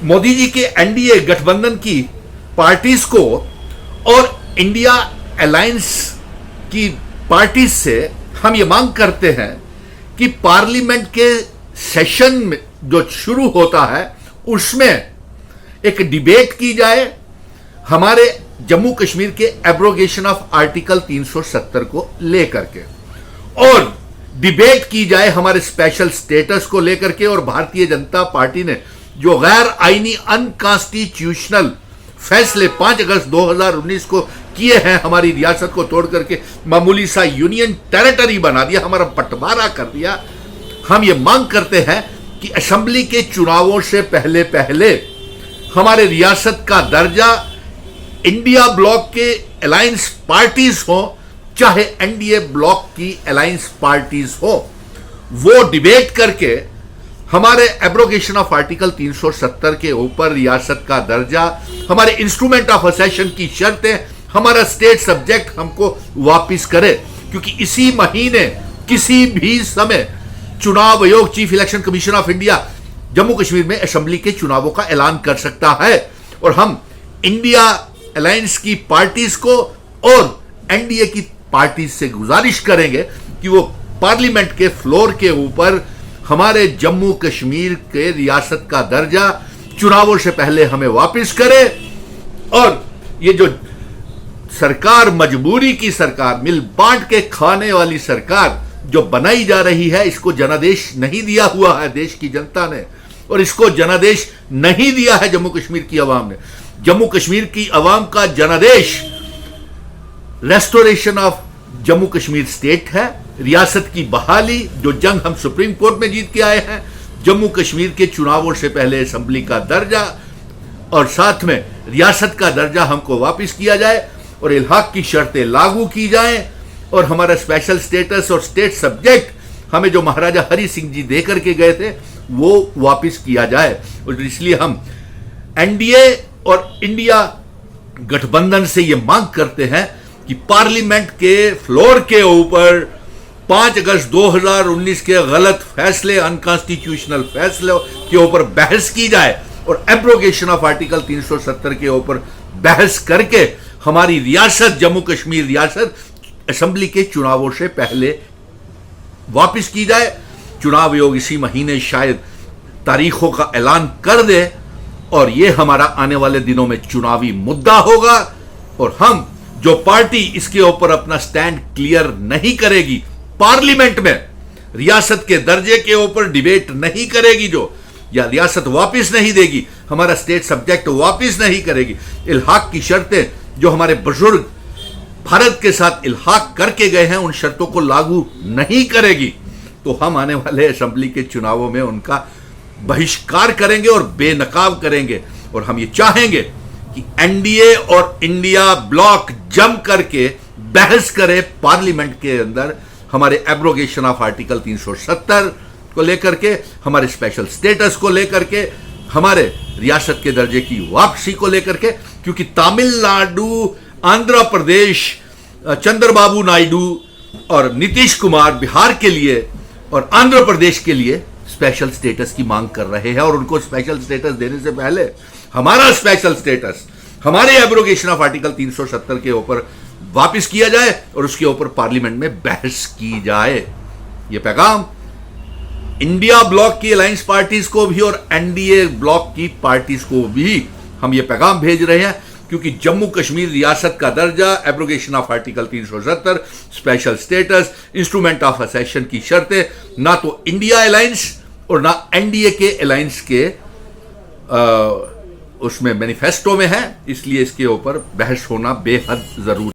मोदी जी के एनडीए गठबंधन की पार्टीज को और इंडिया अलायंस की पार्टीज से हम ये मांग करते हैं कि पार्लियामेंट के सेशन में जो शुरू होता है उसमें एक डिबेट की जाए हमारे जम्मू कश्मीर के एब्रोगेशन ऑफ आर्टिकल 370 को लेकर के, और डिबेट की जाए हमारे स्पेशल स्टेटस को लेकर के। और भारतीय जनता पार्टी ने जो गैर आईनी अनकॉन्स्टिट्यूशनल फैसले 5 अगस्त 2019 को किए हैं, हमारी रियासत को तोड़ करके मामूली सा यूनियन टेरिटरी बना दिया, हमारा बंटवारा कर दिया, हम ये मांग करते हैं कि असेंबली के चुनावों से पहले पहले हमारे रियासत का दर्जा इंडिया ब्लॉक के अलायंस पार्टीज हो चाहे एनडीए ब्लॉक की अलायंस पार्टीज हो, वो डिबेट करके हमारे एब्रोगेशन ऑफ आर्टिकल 370 के ऊपर रियासत का दर्जा, हमारे इंस्ट्रूमेंट ऑफ असेशन की शर्तें, हमारा स्टेट सब्जेक्ट हमको वापिस करे। क्योंकि इसी महीने किसी भी समय चुनाव आयोग, chief election commission of India Jammu Kashmir में असेंबली के चुनावों का ऐलान कर सकता है, और हम इंडिया अलायंस की पार्टीज को और एनडीए की पार्टीज से गुजारिश करेंगे कि वो पार्लियामेंट के फ्लोर के ऊपर हमारे जम्मू कश्मीर के रियासत का दर्जा चुनावों से पहले हमें वापस करे। और ये जो सरकार, मजबूरी की सरकार, मिल बांट के खाने वाली सरकार जो बनाई जा रही है, इसको जनादेश नहीं दिया हुआ है देश की जनता ने, और इसको जनादेश नहीं दिया है जम्मू कश्मीर की आवाम ने। जम्मू कश्मीर की आवाम का जनादेश restoration of Jammu Kashmir state है, रियासत की बहाली, जो जंग हम सुप्रीम कोर्ट में जीत के आए हैं, जम्मू कश्मीर के चुनावों से पहले असेंबली का दर्जा, और साथ में रियासत का दर्जा हमको वापस किया जाए और इल्हाक की शर्तें लागू की जाएं, और हमारा स्पेशल स्टेटस और स्टेट सब्जेक्ट हमें जो महाराजा हरि सिंह जी दे करके गए थे वो वापस किया जाए। और इसलिए हम एनडीए और इंडिया गठबंधन से ये मांग करते हैं कि पार्लियामेंट के फ्लोर के ऊपर 5 अगस्त 2019 के गलत फैसले, अनकॉन्स्टिट्यूशनल फैसले के ऊपर बहस की जाए, और एब्रोगेशन ऑफ आर्टिकल 370 के ऊपर बहस करके हमारी रियासत, जम्मू कश्मीर रियासत, असेंबली के चुनावों से पहले वापस की जाए। चुनाव आयोग इसी महीने शायद तारीखों का ऐलान कर दे, और ये हमारा आने वाले दिनों में चुनावी मुद्दा होगा, और हम जो पार्टी इसके ऊपर अपना स्टैंड क्लियर नहीं करेगी, पार्लियामेंट में रियासत के दर्जे के ऊपर डिबेट नहीं करेगी, जो या रियासत वापस नहीं देगी, हमारा स्टेट सब्जेक्ट वापस नहीं करेगी, इल्हाक की शर्तें जो हमारे बुजुर्ग भारत के साथ इल्हाक करके गए हैं उन शर्तों को लागू नहीं करेगी, तो हम आने वाले असेंबली के चुनावों में उनका बहिष्कार करेंगे और बेनकाब करेंगे। और हम ये चाहेंगे कि एनडीए और इंडिया ब्लॉक जम करके बहस करे पार्लियामेंट के अंदर हमारे एब्रोगेशन ऑफ आर्टिकल 370 को लेकर के, हमारे स्पेशल स्टेटस को लेकर के, हमारे रियासत के दर्जे की वापसी को लेकर के। क्योंकि तमिलनाडु, आंध्र प्रदेश, चंद्रबाबू नायडू और नीतीश कुमार बिहार के लिए और आंध्र प्रदेश के लिए स्पेशल स्टेटस की मांग कर रहे हैं, और उनको स्पेशल स्टेटस देने से पहले हमारा स्पेशल स्टेटस, हमारे एब्रोगेशन ऑफ आर्टिकल 370 के ऊपर वापस किया जाए और उसके ऊपर पार्लियामेंट में बहस की जाए। यह पैगाम इंडिया ब्लॉक की अलायंस पार्टीज को भी और एनडीए ब्लॉक की पार्टीज को भी हम ये पैगाम भेज रहे हैं, क्योंकि जम्मू कश्मीर रियासत का दर्जा, abrogation of article 370, special status, instrument of accession की शर्तें ना तो इंडिया अलायंस और ना एनडीए के अलायंस के उसमें मैनिफेस्टो में है, इसलिए इसके ऊपर बहस होना बेहद जरूरी।